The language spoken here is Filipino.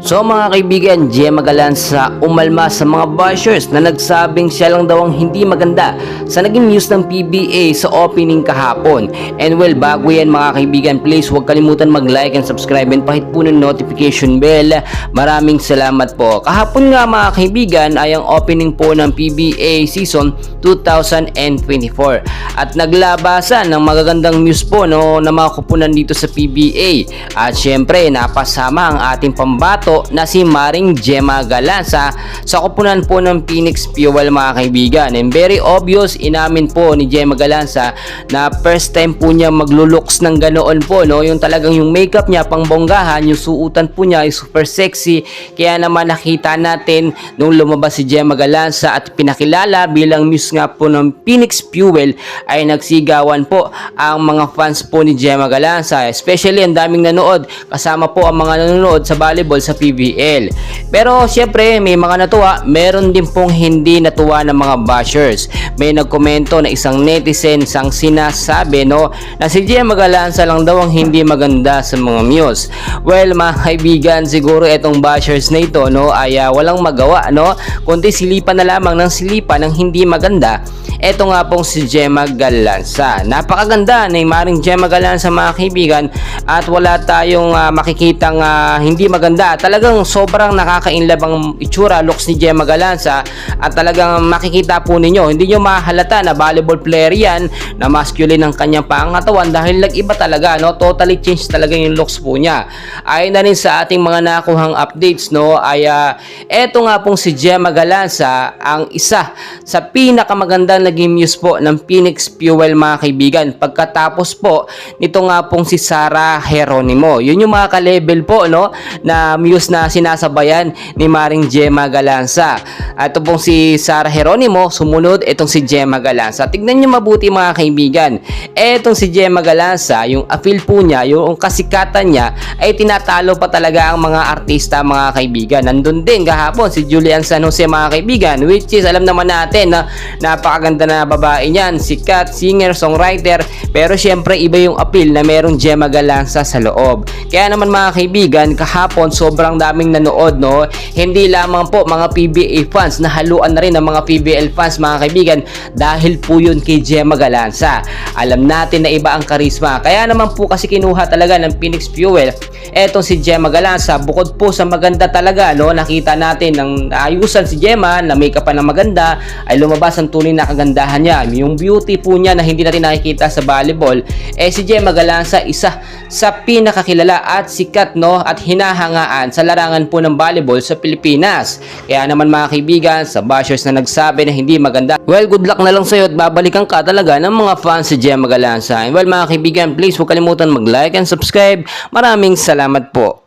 So mga kaibigan, Gemma Galanza umalma sa mga bashers na nagsabing siya lang daw ang hindi maganda sa naging news ng PBA sa opening kahapon. And well, bago yan mga kaibigan, please huwag kalimutan mag-like and subscribe and pahit po ng notification bell. Maraming salamat po. Kahapon nga mga kaibigan ay ang opening po ng PBA season 2024 at naglabasan ng magagandang news po na mga kupunan dito sa PBA. At syempre napasama ang ating pambato na si Maring Gemma Galanza sa kupunan po ng Phoenix Fuel mga kaibigan. And very obvious, inamin po ni Gemma Galanza na first time po niya maglulooks ng ganoon po, yung talagang yung makeup niya pang bonggahan, yung suutan po niya ay super sexy. Kaya naman nakita natin nung lumabas si Gemma Galanza at pinakilala bilang muse nga po ng Phoenix Fuel ay nagsigawan po ang mga fans po ni Gemma Galanza, especially ang daming nanood, kasama po ang mga nanonood sa volleyball sa PBL. Pero syempre may mga natuwa, meron din pong hindi natuwa ng mga bashers. May nagkomento na isang netizen sang sinasabi na si Gemma Galanza lang daw ang hindi maganda sa mga muse. Well mga kaibigan, siguro etong bashers na ito ay walang magawa kundi silipan na lamang ng silipan ng hindi maganda. Eto nga pong si Gemma Galanza. Napakaganda ni Maring Gemma Galanza mga kaibigan at wala tayong makikitang hindi maganda. Talagang sobrang nakaka-inlove ang itsura, looks ni Gemma Galanza at talagang makikita po ninyo, hindi nyo mahalata na volleyball player yan, na masculine ang kanyang pangatawan dahil nag-iba talaga, totally change talaga yung looks po niya. Ayon na rin sa ating mga nakuhang updates ay eto nga pong si Gemma Galanza ang isa sa pinakamagandang naging muse po ng Phoenix Fuel mga kaibigan, pagkatapos po nito nga pong si Sarah Geronimo. Yun yung mga ka-level po na muse na sinasabayan ni Maring Gemma Galanza. At ito pong si Sarah Geronimo, sumunod itong si Gemma Galanza. Tignan nyo mabuti mga kaibigan, etong si Gemma Galanza, yung appeal po niya, yung kasikatan niya ay tinatalo pa talaga ang mga artista mga kaibigan. Nandun din kahapon si Julian San Jose mga kaibigan, which is alam naman natin na napakaganda na babae niyan, sikat, singer, songwriter, pero syempre iba yung appeal na merong Gemma Galanza sa loob. Kaya naman mga kaibigan, kahapon sobrang daming nanood hindi lamang po mga PBA fans, nahaluan na rin ng mga PBL fans mga kaibigan dahil po yun kay Gemma Galanza. Alam natin na iba ang karisma, kaya naman po kasi kinuha talaga ng Phoenix Fuel etong si Gemma Galanza. Bukod po sa maganda talaga, nakita natin ng ayusan si Gemma na makeup pa na maganda, ay lumabas ang tunay na kagandahan niya, yung beauty po niya na hindi natin nakikita sa volleyball. Si Gemma Galanza isa sa pinakakilala at sikat at hinahangaan sa larangan po ng volleyball sa Pilipinas. Kaya naman mga kaibigan, sa bashers na nagsabi na hindi maganda, well, good luck na lang sa'yo at babalikan ka talaga ng mga fans si Gemma Galanza. And well mga kaibigan, please huwag kalimutan mag-like and subscribe. Maraming salamat po.